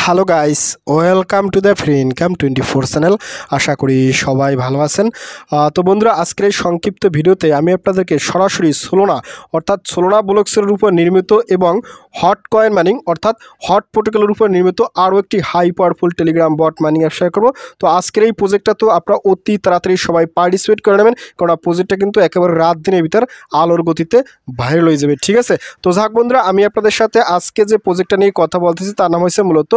Hello guys, welcome to the free income 24 channel. আশা করি সবাই ভালো আছেন। তো বন্ধুরা, আজকের এই সংক্ষিপ্ত ভিডিওতে আমি আপনাদেরকে সরাসরি সোলোনা অর্থাৎ সোলোনা ব্লকসের উপর নির্মিত এবং হট কয়েন মাইনিং অর্থাৎ হট প্রোটোকলের উপর নির্মিত আরও একটি high powerful Telegram bot mining app share করবো। তো আজকের এই প্রজেক্টটা তো আপনারা অতি তাড়াতাড়ি সবাই পার্টিসিপেট করে নেবেন, কারণ প্রজেক্টটা কিন্তু একেবারে রাত দিনের ভিতর আলোর গতিতে ভাইরাল হয়ে যাবে। ঠিক আছে, তো যাক বন্ধুরা, আমি আপনাদের সাথে আজকে যে প্রজেক্টটা নিয়ে কথা বলতেছি তার নাম হয়েছে মূলত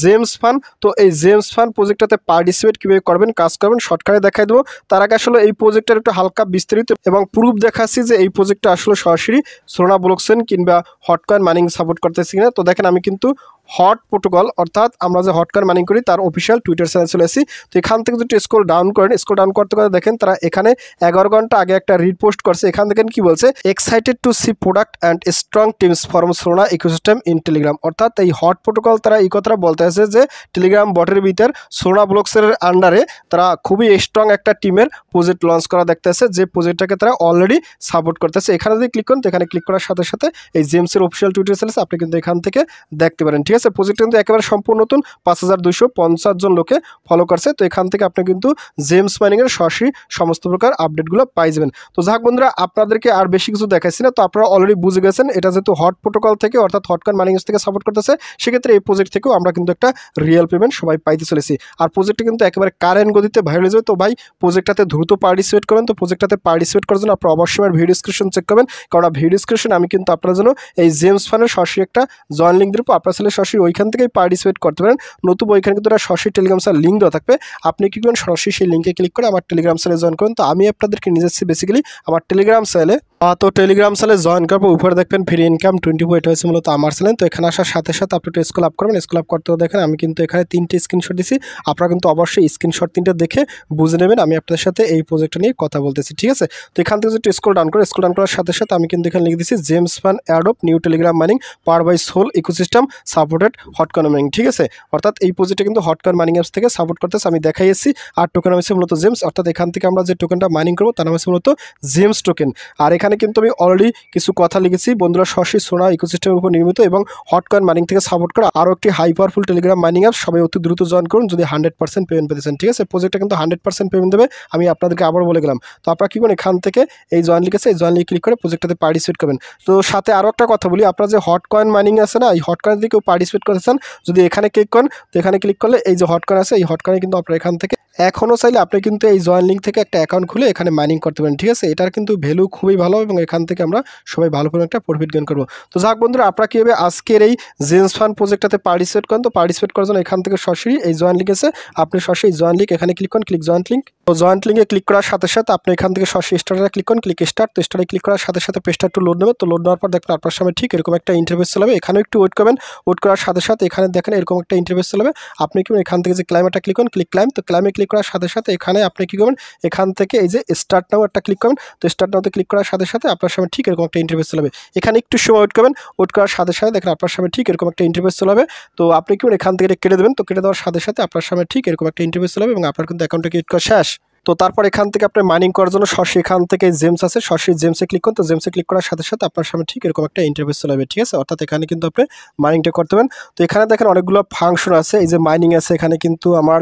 জেমস ফান। তো এই জেমস ফান প্রজেক্টটাতে পার্টিসিপেট কীভাবে করবেন, কাজ করবেন, শর্টকাটে দেখাই দেবো। তার আগে আসলে এই প্রজেক্টটার একটু হালকা বিস্তারিত এবং প্রুফ দেখাচ্ছি যে এই প্রজেক্টটা আসলে সরাসরি সোলোনা ব্লকচেন কিংবা হটকয়েন মাইনিং সাপোর্ট করতেছি কিনা। তো দেখেন, আমি কিন্তু হট প্রোটোকল অর্থাৎ আমরা যে হটকয়েন মাইনিং করি তার অফিসিয়াল টুইটার চ্যানেল চলে আসি। তো এখান থেকে যদি স্ক্রল ডাউন করেন, স্ক্রল ডাউন করতে করতে দেখেন তারা এখানে 11 ঘন্টা আগে একটা রিড পোস্ট করছে। এখান থেকে কি বলছে, excited to see product and strong teams from Solana ecosystem in Telegram. অর্থাৎ এই হট প্রোটোকল তারা এই কথাটা বলতে আছে যে টেলিগ্রাম বটের ভিতর সোলোনা ব্লকসের আন্ডারে তারা খুবই স্ট্রং একটা টিমের প্রজেক্ট লঞ্চ করা দেখতে আছে, যে প্রজেক্টটাকে তারা অলরেডি সাপোর্ট করতেছে। এখানে যদি ক্লিক করেন তো এখানে ক্লিক করার সাথে সাথে এই জেমসের অফিসিয়াল টুইটার চ্যানেল আপনি কিন্তু এখান থেকে দেখতে পারেন। ঠিক আছে, প্রজেক্ট কিন্তু একেবারে সম্পূর্ণ নতুন, 5250 জন লোকে ফলো করছে। তো এখান থেকে আপনি কিন্তু জেমস মাইনিংয়ের সরাসরি সমস্ত প্রকার আপডেটগুলো পাই যাবেন। তো যাক বন্ধুরা, আপনাদেরকে আর বেশি কিছু দেখাচ্ছি না। তো আপনারা অলরেডি বুঝে গেছেন এটা যেহেতু হট প্রোটোকল থেকে অর্থাৎ হটকয়েন মাইনিং থেকে সাপোর্ট করতেছে, সেক্ষেত্রে এই প্রজেক্ট থেকেও আমরা কিন্তু একটা রিয়েল পেমেন্ট সবাই পাইতে চলেছি। আর প্রজেক্টটা কিন্তু একেবারে কারেন্ট গতিতে ভাইরাল হয়ে যাবে। তো ভাই, প্রজেক্টটাতে দ্রুত পার্টিসিপেট করবেন। তো প্রজেক্টটাতে পার্টিসিপেট করার জন্য আপনারা অবশ্যই আমার ভিডিও ডিসক্রিপশন চেক করবেন, কারণ ভিডিও ডিসক্রিপশন আমি কিন্তু আপনার জন্য এই জেমস ফানের সরাসরি একটা জয়েন লিঙ্ক দেবো। আপনার ছেলে সরাসরি ওইখান থেকেই পার্টিসিপেট করতে পারেন। নতুবা ওইখানে কিন্তু একটা সরাসরি টেলিগ্রাম চ্যানেল লিঙ্ক দেওয়া থাকবে। আপনি কি করবেন, সরাসরি সেই লিঙ্কে ক্লিক করে আমার টেলিগ্রাম চ্যানেলে জয়েন করুন। তো আমি আপনাদেরকে নিয়ে যাচ্ছি বেসিক্যালি আমার টেলিগ্রাম চ্যানেলে। তো টেলিগ্রাম চ্যানেলে জয়েন করবো, উপরে দেখবেন ফ্রি ইনকাম 24, এটা হচ্ছে মূলত আমার চ্যানেল। তো এখানে আসার সাথে সাথে আপনি একটু স্ক্রল আপ করবেন। স্ক্রল আপ করতে দেখেন আমি কিন্তু এখানে 3টে স্ক্রিনশট দিচ্ছি। আপনারা কিন্তু অবশ্যই স্ক্রিনশট 3টে দেখে বুঝে নেবেন আমি আপনাদের সাথে এই প্রজেক্টটা নিয়ে কথা বলতেছি। ঠিক আছে, তো এখান থেকে যদি স্ক্রল ডাউন করে, স্ক্রল ডাউন করার সাথে সাথে আমি কিন্তু এখানে লিখে দিচ্ছি games fun adopt new Telegram mining power by Sol ecosystem supported Hotcoin mining. ঠিক আছে, অর্থাৎ এই প্রজেক্টটা কিন্তু হটকয়েন মাইনিং অ্যাপস থেকে সাপোর্ট করতেছে, আমি দেখাই এসেছি। আর টোকেন হচ্ছে মূলত জেমস, অর্থাৎ এখান থেকে আমরা যে টোকেনটা মাইনিং করবো তার নাম হচ্ছে মূলত জেমস টোকেন। আর এখানে কিন্তু আমি অলরেডি কিছু কথা লিখেছি। বন্ধুরা, সরাসরি সোলোনা ইকোসিস্টেমের উপর নির্মিত এবং হটকয়েন মাইনিং থেকে সাপোর্ট করা আরও একটি high powerful Telegram mining app, সবাই অতি দ্রুত জয়েন করুন যদি 100% পেমেন্ট পেতেছেন। ঠিক আছে, প্রজেক্টটা কিন্তু 100% পেমেন্ট দেবে, আমি আপনাদেরকে আবার বলে গেলাম। তো আপনারা কি করুন, এখান থেকে এই জয়েন লিঙ্ক আছে, এই জয়েন লিঙ্কে ক্লিক করে প্রজেক্টটাতে পার্টিসিপেট করবেন। তো সাথে আরও একটা কথা বলি, আপনারা যে হটকয়েন মাইনিং আছে না, এই হটকয়েন যদি কেউ পার্টিসিপেট করতেছেন, যদি এখানে ক্লিক করেন তো এখানে ক্লিক করলে এই যে হটকয়েন আছে, এই হটকয়েনে কিন্তু আপনারা এখান থেকে এখনও চাইলে আপনি কিন্তু এই জয়েন লিঙ্ক থেকে একটা অ্যাকাউন্ট খুলে এখানে মাইনিং করতে পারেন। ঠিক আছে, এটার কিন্তু ভ্যালু খুবই ভালো এবং এখান থেকে আমরা সবাই ভালো করে একটা প্রফিট গেইন করবো। তো যাক বন্ধুরা, আপনারা কীভাবে আজকের এই জেমস ফান প্রজেক্টটাতে পার্টিসিপেট করেন, তো পার্টিসিপেট করার জন্য এখান থেকে সরাসরি এই জয়েন লিঙ্ক আছে, আপনি সরাসরি জয়েন লিঙ্ক এখানে ক্লিক করেন, ক্লিক জয়েন্ট লিঙ্ক। তো জয়েন্ট লিঙ্কে ক্লিক করার সাথে সাথে আপনি এখান থেকে সরাসরি স্টার্টে ক্লিক করেন, ক্লিক স্টার্ট। তো স্টার্টে ক্লিক করার সাথে সাথে পেজটা একটু লোড নেবে। তো লোড নেওয়ার পর দেখবেন আপনার সামনে ঠিক এরকম একটা ইন্টারফেস চলবে। এখানেও একটু ওয়েট করবেন। ওয়েট করার সাথে সাথে এখানে দেখেন এরকম একটা ইন্টারফেস চলবে। আপনি কি এখান থেকে যে ক্লাইমেটটা ক্লিক করেন, ক্লিক ক্লাইম। তো ক্লাইমে ক্লিক করার সাথে সাথে এখানে আপনি কি করবেন, এখান থেকে এই যে স্টার্ট নাও একটা ক্লিক করবেন। তো স্টার্ট নাওতে ক্লিক করার সাথে সাথে আপনার সামনে ঠিক এরকম একটা ইন্টারফেস চলবে। এখানে একটু সময় ওয়েট করবেন। ওয়েট করার সাথে সাথে দেখেন আপনার সামনে ঠিক এরকম একটা ইন্টারফেস চলবে। তো আপনি কি এখান থেকে কেটে দেবেন। তো কেটে দেওয়ার সাথে সাথে আপনার সামনে ঠিক এরকম একটা ইন্টারফেস চলবে এবং আপনার কিন্তু অ্যাকাউন্টটা ক্রিয়েট করা শেষ। তো তারপর এখান থেকে আপনি মাইনিং করার জন্য সরাসরি এখান থেকে জেমস আছে, সরাসরি জেমসে ক্লিক করুন। তো জেমসে ক্লিক করার সাথে সাথে আপনার সামনে ঠিক এরকম একটা ইন্টারফেস চলে যাবে। ঠিক আছে, অর্থাৎ এখানে কিন্তু আপনি মাইনিংটা করতে পারেন। তো এখানে দেখেন অনেকগুলো ফাংশন আছে, এই যে মাইনিং আছে, এখানে কিন্তু আমার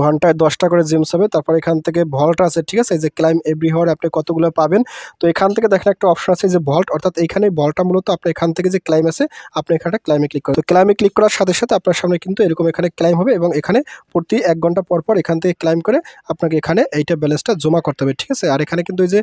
ঘন্টায় 10টা করে জেমস হবে। তারপর এখান থেকে ভল্ট আছে। ঠিক আছে, এই যে ক্লাইম এভরি হাওয়ার আপনি কতগুলো পাবেন। তো এখান থেকে দেখেন একটা অপশন আছে যে ভল্ট, অর্থাৎ এইখানে ভল্টটা মূলত আপনি এখান থেকে যে ক্লাইম আছে আপনি এখানে ক্লাইমে ক্লিক করেন। তো ক্লাইমে ক্লিক করার সাথে সাথে আপনার সামনে কিন্তু এরকম এখানে ক্লাইম হবে এবং এখানে প্রতি 1 ঘন্টা পর পর এখান থেকে ক্লাইম করে আপনাকে এখানে এইটা ব্যালেন্সটা জমা করতে হবে। ঠিক আছে, আর এখানে কিন্তু এই যে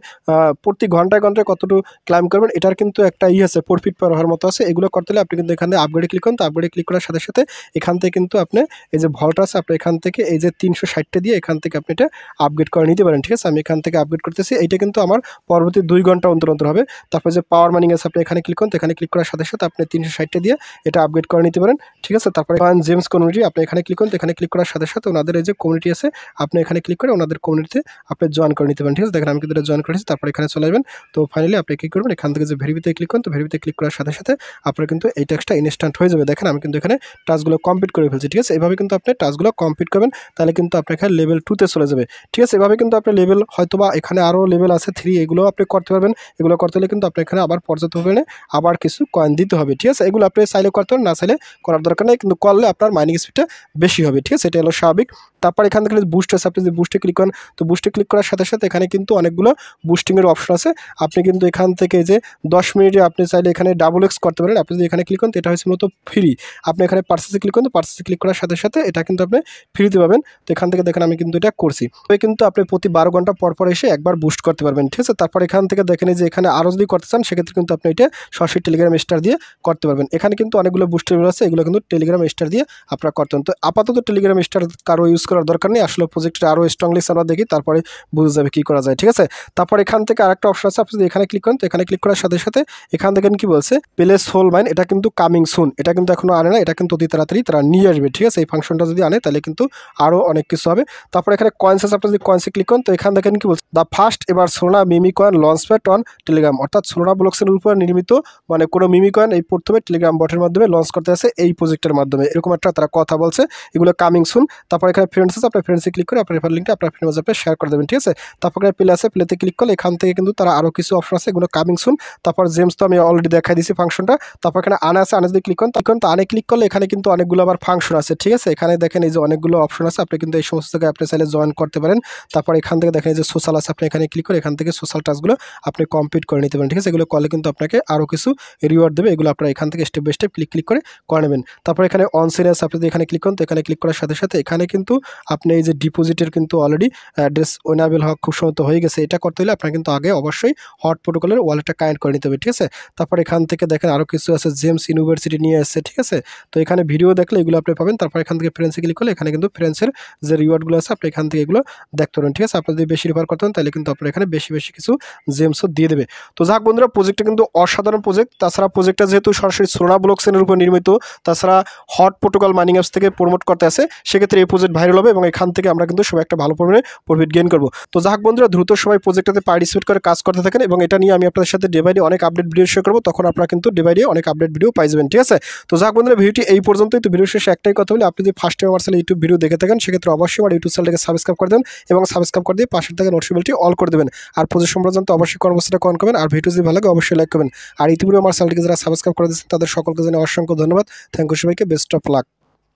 প্রতি ঘন্টায় ঘন্টায় কতটুকু ক্লাইম করবেন এটার কিন্তু একটা আছে, প্রফিট পার হওয়ার মতো আছে। এগুলো করতে হলে আপনি কিন্তু এখানে আপগ্রেডে ক্লিক করুন। তো আপগ্রেডে ক্লিক করার সাথে সাথে এখান থেকে কিন্তু আপনি এই যে ভল্ট আছে আপনি এখান থেকে এই যে 360টা দিয়ে এখান থেকে আপনি এটা আপগ্রেড করে নিতে পারেন। ঠিক আছে, আমি এখান থেকে আপগ্রেড করতেছি। এইটা কিন্তু আমার পরবর্তী 2 ঘন্টা অন্তর অন্তর হবে। তারপর যে পাওয়ার মাইনিং আছে আপনি এখানে ক্লিক করুন। তো এখানে ক্লিক করার সাথে সাথে আপনি 360টা দিয়ে এটা আপগ্রেড করে নিতে পারেন। ঠিক আছে, তারপরে জেমস কমিউনিটি আপনি এখানে ক্লিক করুন। তো এখানে ক্লিক করার সাথে সাথে ওনাদের এই যে কমিউনিটি আছে আপনি এখানে ক্লিক করে ওনাদের কমিউনিটি গ্রুপতে আপনি জয়েন করে নিতে পারেন। ঠিক আছে, দেখেন আমি কিন্তু এটা জয়েন করেছি। তারপর এখানে চলে আসবেন। তো ফাইনালি আপনি কি করবেন, এখান থেকে যে ভেরিফিতে ক্লিক করেন, তো ভেরিফিতে ক্লিক করার সাথে সাথে আপনার কিন্তু এই টাস্কটা ইনস্ট্যান্ট হয়ে যাবে। দেখেন আমি কিন্তু এখানে টাস্কগুলো কমপ্লিট করে ফেলছি। ঠিক আছে, এভাবে কিন্তু আপনি টাস্কগুলো কমপ্লিট করবেন, তাহলে কিন্তু আপনার এখানে লেভেল 2-তে চলে যাবে। ঠিক আছে, এভাবে কিন্তু আপনি লেভেল হয়তোবা এখানে আরও লেভেল আছে 3, এগুলোও আপনি করতে পারবেন। এগুলো করতে হলে কিন্তু আপনি এখানে আবার পর্যাপ্ত পরিমাণে আবার কিছু কয়েন দিতে হবে। ঠিক আছে, এগুলো আপনি চাইলে করতে পারেন, না চাইলে করার দরকার নেই, কিন্তু করলে আপনার মাইনিং স্পিডটা বেশি হবে। ঠিক আছে, এটা হলো স্বাভাবিক। তারপর এখান থেকে বুস্ট আছে, আপনি যদি বুস্টে ক্লিক করেন, তো বুস্টে ক্লিক করার সাথে সাথে এখানে কিন্তু অনেকগুলো বুস্টিংয়ের অপশন আছে। আপনি কিন্তু এখান থেকে যে 10 মিনিটে আপনি চাইলে এখানে ডাবল এক্স করতে পারেন। আপনি যদি এখানে ক্লিক করেন, তো এটা হচ্ছে মূলত ফ্রি। আপনি এখানে পার্সেসে ক্লিক করেন, তো পার্সেসে ক্লিক করার সাথে সাথে এটা কিন্তু আপনি ফ্রিতে পাবেন। তো এখান থেকে দেখেন আমি কিন্তু এটা করছি। তো কিন্তু আপনি প্রতি 12 ঘন্টা পর পর এসে একবার বুস্ট করতে পারবেন। ঠিক আছে, তারপর এখান থেকে দেখেন যে এখানে আরও যদি করতে চান, সেক্ষেত্রে কিন্তু আপনি এটা সরাসরি টেলিগ্রাম স্টার দিয়ে করতে পারবেন। এখানে কিন্তু অনেকগুলো বুস্টার আছে, এগুলো কিন্তু টেলিগ্রাম স্টার দিয়ে আপনারা করতে পারেন। তো আপাতত টেলিগ্রাম স্টার কারো ইউজ করার দরকার নেই, আসলে প্রজেক্টটা আরও স্ট্রংলি আমরা দেখি, তারপরে বুঝে যাবে কী করা যায়। ঠিক আছে, তারপর এখান থেকে আরেকটা অপশন আছে, আপনি যদি এখানে ক্লিক করেন, তো এখানে ক্লিক করার সাথে সাথে এখান থেকে কি বলছে, প্লে সোল মাইন, এটা কিন্তু কামিং সুন, এটা কিন্তু এখনো আনে না, এটা কিন্তু অতি তাড়াতাড়ি তারা নিয়ে আসবে। ঠিক আছে, এই ফাংশনটা যদি আনে তাহলে কিন্তু আরও অনেক কিছু হবে। তারপর এখানে কয়েন্স আছে, আপনি যদি কয়েন্সে ক্লিক করেন, তো এখান দেখেন কি বলছে, দ্য ফার্স্ট এবার Solana meme coin launchpad on Telegram, অর্থাৎ সোলনা ব্লকসের উপর নির্মিত মানে কোনো মিমি কয়েন এই প্রথমে টেলিগ্রাম বটের মাধ্যমে লঞ্চ করতে আছে এই প্রজেক্টের মাধ্যমে, এরকম একটা তারা কথা বলছে। এগুলো কামিং সুন। তারপর এখানে ফ্রেন্ডস আছে, আপনার ফ্রেন্ডসে ক্লিক করে আপনার রেফার লিঙ্কটা আপনার ফ্রেন্ডস আপনি শেয়ার করে দেবেন। ঠিক আছে, তারপর এখানে প্লে আছে, প্লেতে ক্লিক করলে এখান থেকে কিন্তু তারা আরও কিছু অপশন আছে, এগুলো কামিং সুন। তারপর জেমস তো আমি অলরেডি দেখাই দিয়েছি ফাংশনটা। তারপর এখানে আনে আছে, আনে যদি ক্লিক করেন, তখন তো আনে ক্লিক করলে এখানে কিন্তু অনেকগুলো আবার ফাংশন আছে। ঠিক আছে, এখানে দেখেন এই যে অনেকগুলো অপশন আছে, আপনি কিন্তু এই সমস্ত জায়গায় আপনি চাইলে জয়েন করতে পারেন। তারপর এখান থেকে দেখেন যে সোশ্যাল আছে, আপনি এখানে ক্লিক করে এখান থেকে সোশ্যাল টাস্কগুলো আপনি কমপ্লিট করে নিতে পারেন। ঠিক আছে, এগুলো করলে কিন্তু আপনাকে আরও কিছু রিওয়ার্ড দেবে, এগুলো আপনারা এখান থেকে স্টেপ বাই স্টেপ ক্লিক করে নেবেন। তারপর এখানে অন সিরিয়াস আপনি যদি এখানে ক্লিক করেন, তো এখানে ক্লিক করার সাথে সাথে এখানে কিন্তু আপনি এই যে ডিপোজিটের কিন্তু অলরেডি অ্যাড্রেস ওয়েনেবল হওয়া খুব সম্ভবত হয়ে গেছে। এটা করতে হলে আপনার কিন্তু আগে অবশ্যই হট প্রোটোকলের ওয়ালেটটা কানেক্ট করে নিতে হবে। ঠিক আছে, তারপর এখান থেকে দেখেন আরও কিছু আছে, জেমস ইউনিভার্সিটি নিয়ে আসছে। ঠিক আছে, তো এখানে ভিডিও দেখলে এগুলো আপনি পাবেন। তারপর এখান থেকে ফ্রেন্ডসে ক্লিক করলে এখানে কিন্তু ফ্রেন্ডসের যে রিওয়ার্ডগুলো আছে আপনি এখান থেকে এগুলো দেখতে পারেন। ঠিক আছে, আপনি যদি বেশি রেফার করতেন তাহলে কিন্তু আপনার এখানে বেশি বেশি কিছু জেমসও দিয়ে দেবে। তো যাক বন্ধুরা, প্রজেক্টটা কিন্তু অসাধারণ প্রজেক্ট। তাছাড়া প্রজেক্টটা যেহেতু সরাসরি সোলনা ব্লকচেনের উপর নির্মিত, তাছাড়া হট প্রোটোকল মাইনিং অ্যাপস থেকে প্রমোট করতে আছে, সেক্ষেত্রে এই প্রজেক্ট ভাইরাল হবে এবং এখান থেকে আমরা কিন্তু সবাই একটা ভালো পরিমাণে প্রফিট গেইন করবো। তো যাক বন্ধুরা, দ্রুত সবাই প্রজেক্টটাতে পার্টিসিপেট করে কাজ করতে থাকেন এবং এটা নিয়ে আমি আপনাদের সাথে ডে বাই ডে অনেক আপডেট ভিডিও শেয়ার করবো, তখন আপনারা কিন্তু ডে বাই ডে অনেক আপডেট ভিডিও পাই যাবেন। ঠিক আছে, তো যাক বন্ধুরা, ভিডিওটি এই পর্যন্তই। তো ভিডিও শেষে একটাই কথা বলি, আপনি যদি ফার্স্ট টাইম আমার চ্যানেলে ইউটিউব ভিডিও দেখে থাকেন, সেক্ষেত্রে অবশ্যই আমার ইউটিউব চ্যানেলটাকে সাবস্ক্রাইব করে দেন এবং সাবস্ক্রাইব করে দিয়ে পাশের থেকে নোটিফিকেশনটি অল করে দেবেন। আর প্রজেক্ট সম্পর্কে অবশ্যই কর্মসূচিটা কমেন্ট করবেন, আর ভিডিও যদি ভালো লাগে অবশ্যই লাইক করবেন। আর ইতিপূর্বে আমার চ্যানেলটিকে যারা সাবস্ক্রাইব করে দিয়েছেন তাদের সকলকে জানাই অসংখ্য ধন্যবাদ। থ্যাংক ইউ সবাইকে, বেস্ট অফ লাক।